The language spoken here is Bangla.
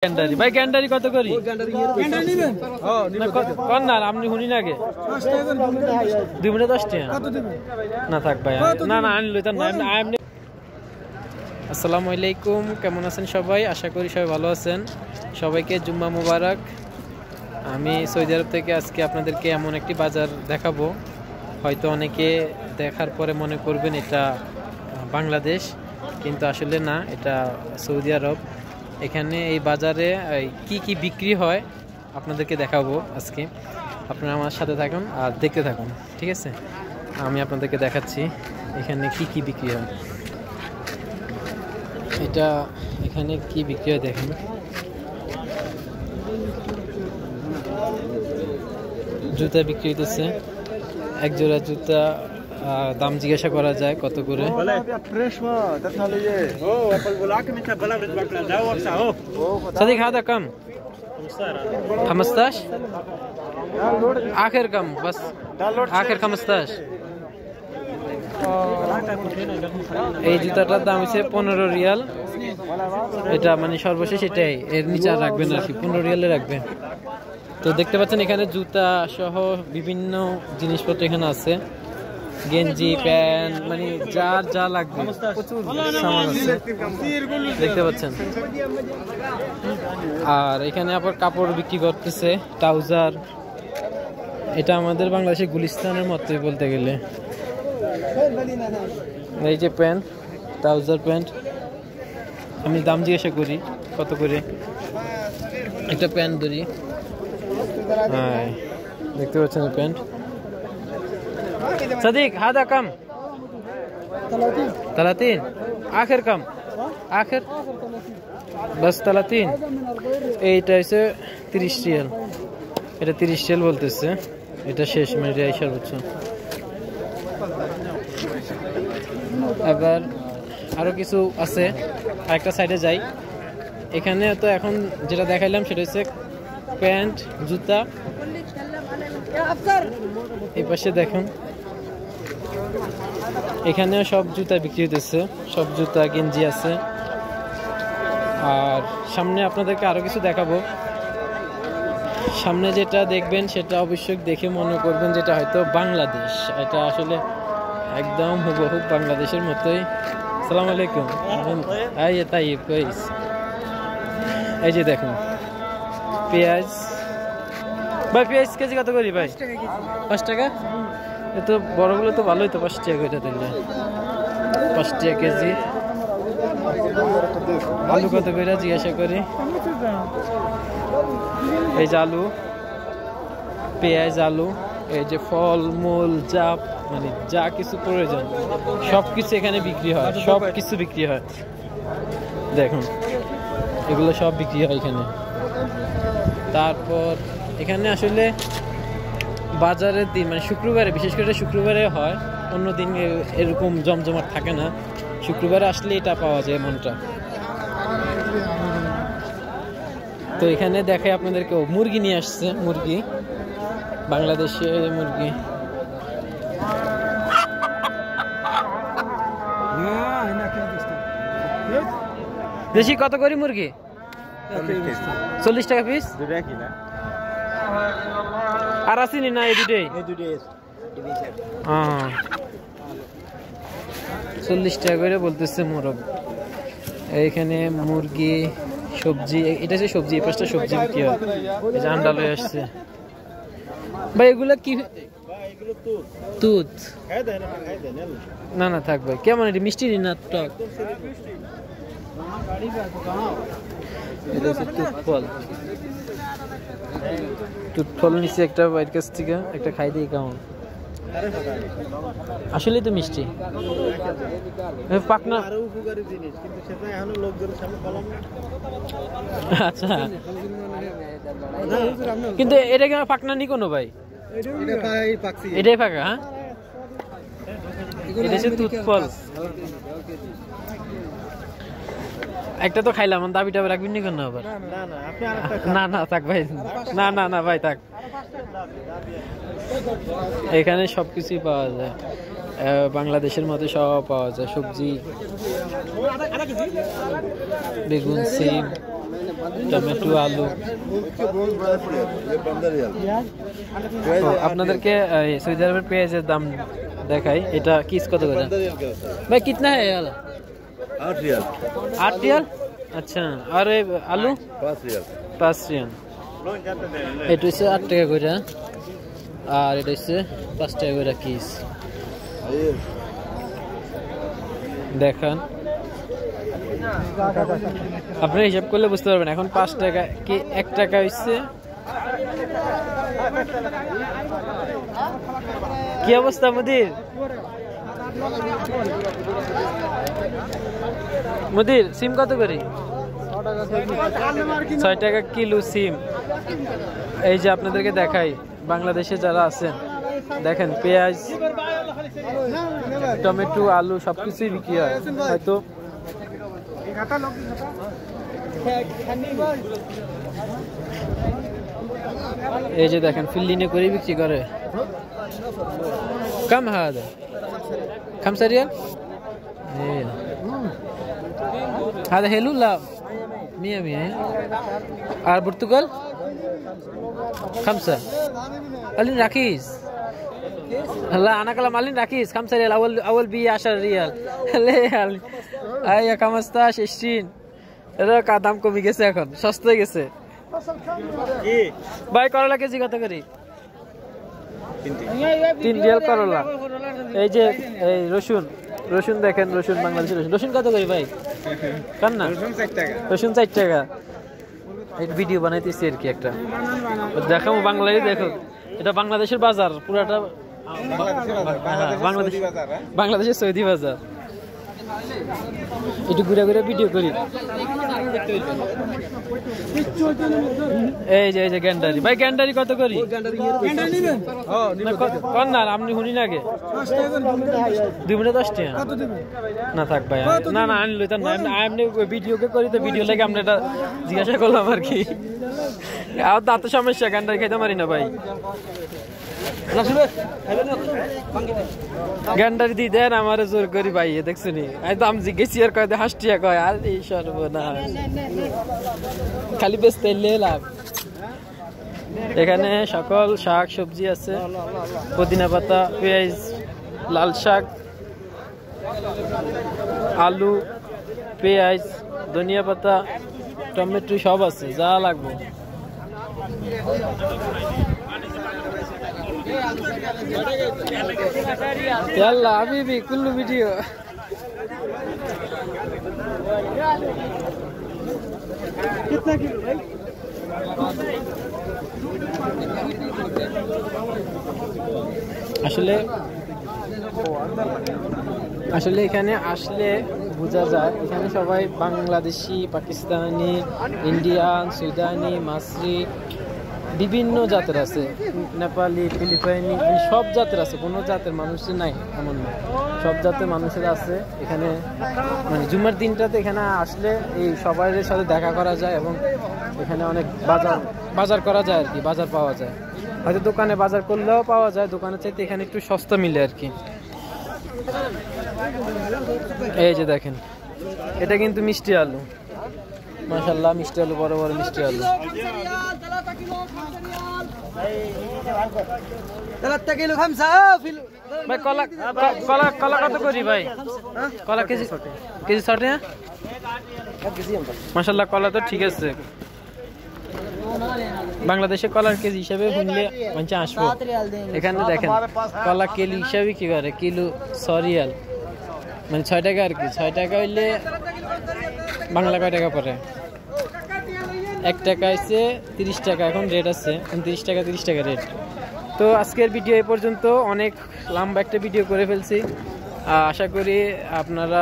গ্যান্ডারি ভাই, গ্যান্ডারি কত করি? কর না, আপনি শুনি না আগে 2 মিনিট 10 টাকা না থাক ভাই, না না আনলো তো না। আসসালামু আলাইকুম, কেমন আছেন সবাই? আশা করি সবাই ভালো আছেন। সবাইকে জুম্মা মুবারক। আমি সৌদি আরব থেকে আজকে আপনাদেরকে এমন একটি বাজার দেখাবো, হয়তো অনেকে দেখার পরে মনে করবেন এটা বাংলাদেশ, কিন্তু আসলে না, এটা সৌদি আরব। এখানে এই বাজারে কি কি বিক্রি হয় আপনাদেরকে দেখাবো আজকে। আপনারা আমার সাথে থাকুন আর দেখতে থাকুন, ঠিক আছে? আমি আপনাদেরকে দেখাচ্ছি এখানে কি কি বিক্রি হয়। এটা এখানে কি বিক্রি হয় দেখেন। জুতা বিক্রি হইতেছে, এক জোড়া জুতা দাম জিজ্ঞাসা করা যায় কত করে। صديق هذا كم 15 آخر كم بس آخر 15। এই জুতাটার দাম হচ্ছে 15 রিয়াল। এটা মানে সর্বশেষ এটাই, এর নিচে আর রাখবেন আর কি, 15 রিয়ালে রাখবেন। তো দেখতে পাচ্ছেন এখানে জুতা সহ বিভিন্ন জিনিসপত্র এখানে আছে, গেঞ্জি প্যান্ট, মানে যার যা লাগবে প্রচুর সামান আছে দেখতে পাচ্ছেন। আর এখানে আবার কাপড় বিক্রি করতেছে, ট্রাউজার। এটা আমাদের বাংলাদেশের গুলিস্তানের মতোই বলতে গেলে। এই যে প্যান্ট, ট্রাউজার প্যান্ট, আমি দাম জিজ্ঞাসা করি কত করে। একটা প্যান্ট ধরি, হ্যাঁ দেখতে পাচ্ছেন প্যান্ট। صديق هذا كم 30 آخر كم آخر بس 30। এইটা হচ্ছে 30 রিয়াল, এটা 30 রিয়াল বলতেছে, এটা শেষ মানে সর্বোচ্চ। আবার আরো কিছু আছে, আরেকটা সাইডে যাই। এখানে তো এখন যেটা দেখাইলাম সেটা হচ্ছে প্যান্ট, জুতা। এই পাশে দেখুন, এখানেও সব জুতা বিক্রি হতেছে, সব জুতা গেঞ্জি আছে। আর সামনে আপনাদেরকে আরো কিছু দেখাবো। সামনে যেটা দেখবেন সেটা অবশ্যই দেখে মনে করবেন যেটা হয়তো বাংলাদেশ। এটা আসলে একদম হুবহু বাংলাদেশের মতোই। আসসালামু আলাইকুম। এই যে দেখুন পেঁয়াজ ভাই, পেঁয়াজ কেজি কত করি ভাই? 5 টাকা। এত বড়গুলো তো ভালোই তো, 5 টাকা করে দিলে 5 টাকা কেজি। আলু কত করে জিজ্ঞাসা করি। এই যে আলু, পেঁয়াজ, আলু, এই যে ফল মূল, যা মানে যা কিছু প্রয়োজন সব কিছু এখানে বিক্রি হয়, সব কিছু বিক্রি হয়। দেখুন এগুলো সব বিক্রি হয় এখানে। তারপর এখানে আসলে বাজারের দিন মানে শুক্রবারে, বিশেষ করে শুক্রবারে হয়, অন্য দিন এরকম জমজমাট থাকে না। শুক্রবারে আসলে এটা পাওয়া যায় এমনটা। তো এখানে দেখে আপনাদেরকে মুরগি নিয়ে আসছে, মুরগি, বাংলাদেশের মুরগি। দেশি কত করি মুরগি? 40 টাকা পিস। আর আসেনি না এই দুটোই? 40 টাকা করে বলতেছে মোরগ। এইখানে মুরগি, সবজি, এটা হচ্ছে সবজি, এই পাশটা সবজি বিক্রি হয়। এই যে আন্ডা লয়ে আসছে ভাই। এগুলা কি? তুত না না থাক ভাই। কেমন এটা, মিষ্টি না টক? এটা হচ্ছে তুত ফল। তুত ফল নিচে একটা বাইরের কাছ থেকে, একটা খাই দিই কেমন। আসলেই তো মিষ্টি, পাকনা। আচ্ছা, কিন্তু এটা কি পাকনা নি কোনো ভাই? এটাই পাকা। হ্যাঁ, এটা হচ্ছে তুত ফল। একটা তো খাইলাম, দাবিটা রাখবেন নি কেন আবার? না না থাক ভাই, না না না ভাই থাক। এখানে সবকিছুই পাওয়া যায়, বাংলাদেশের মধ্যে সব পাওয়া যায়, সবজি, বেগুন, সিম, টমেটো, আলু। আপনাদেরকে সৌদি আরবের পেঁয়াজের দাম দেখাই। এটা কিস কত করে ভাই? কিतना है यार? 8 रियाल। 8 रियाल। अच्छा। और आलू 5 रियाल। 5 रियाल। এটা হচ্ছে 8 টাকা করে, আর এটা হচ্ছে 5 টাকা করে কিস। দেখেন, আপনি হিসাব করলে বুঝতে পারবেন। এখন 5 টাকা কি 1 টাকা হচ্ছে। কি অবস্থা মুদির? মুদির সিম কত করে? 6 টাকা কিলো সিম। এই যে আপনাদেরকে দেখাই, বাংলাদেশে যারা আছেন দেখেন, পেঁয়াজ, টমেটো, আলু সবকিছুই বিক্রি হয়। হয়তো এই যে দেখেন, ফিল্ডিনে করে বিক্রি করে। কম হাদা 5 ريال. هذا حلو لا 100 আর برتقال 5. قالين رخيص. لا انا كلام قالين رخيص 5 ريال. اول بي 10 ريال. ليه يعني আয়া 15 20 এর দাম কমে গেছে, এখন সস্তা হয়ে গেছে। কি ভাই করলা কেজি কত করে? 3 রিয়াল করলা। এই যে এই রসুন দেখেন, রসুন বাংলাদেশের রসুন কত করে ভাই? কান না রসুন 4 টাকা। এই ভিডিও বানাইতেছি আর কি একটা, দেখাবো বাংলায়। দেখো, এটা বাংলাদেশের বাজার পুরাটা, বাংলাদেশের সৌদি বাজার। একটু ঘুরে ঘুরে ভিডিও করি। এই যে গ্যান্ডারি ভাই, গ্যান্ডারি কত করি? কন না, আপনি শুনি না আগে 2 মিনিট 10 টাকা না থাক ভাই। না না আনলো তা না, এমনি ভিডিওকে করি তো, ভিডিও লাগে আমরা এটা জিজ্ঞাসা করলাম আর কি। আর দাঁত সমস্যা, গ্যান্ডারি খাইতে পারি না ভাই। গ্যান্ডারি দিয়ে দেন আমার জোর করি ভাই, দেখছো নি দাম জিজ্ঞেসি আর কয় 10 টাকা কয়। আর এই সর্বনাশ, খালি বেচতে লাভ। এখানে সকল শাক সবজি আছে, পুদিনা পাতা, পেঁয়াজ, লাল শাক, আলু, পেঁয়াজ, ধনিয়া পাতা, টমেটো সব আছে, যা লাগবে। يلا حبيبي كله فيديو। कितना किलो भाई? আসলে এখানে আসলে বোঝা যায়, এখানে সবাই বাংলাদেশি, পাকিস্তানি, ইন্ডিয়ান, সুদানি, মাসরি, বিভিন্ন জাতের আছে, নেপালি, ফিলিপাইনি, সব জাতের আছে। কোনো জাতের মানুষের নাই এমন না, সব জাতের মানুষের আছে এখানে। মানে জুম্মার দিনটাতে এখানে আসলে এই সবার সাথে দেখা করা যায়, এবং এখানে অনেক বাজার করা যায় আর কি, বাজার পাওয়া যায়। হয়তো দোকানে বাজার করলেও পাওয়া যায়, দোকানের চাইতে এখানে একটু সস্তা মিলে আর কি। এই যে দেখেন, এটা কিন্তু মিষ্টি আলু, মাশাআল্লাহ মিষ্টি আলু, বড় বড় মিষ্টি আলু। ভাই কলা কত করি ভাই? কলা কেজি 60 টাকা। মাশাআল্লাহ কলা তো ঠিক আছে। বাংলাদেশে কলার কেজি হিসাবে শুনলে মানে আসবো। এখানে দেখেন কলা কেজি হিসাবে কি করে, কিলো 6 রিয়াল, মানে 6 টাকা আর কি। 6 টাকা হইলে বাংলা কয় টাকা পড়ে? 1 টাকা হচ্ছে 30 টাকা এখন রেট আছে, 29 টাকা 30 টাকা রেট। তো আজকের ভিডিও এই পর্যন্ত, অনেক লম্বা একটা ভিডিও করে ফেলছি। আশা করি আপনারা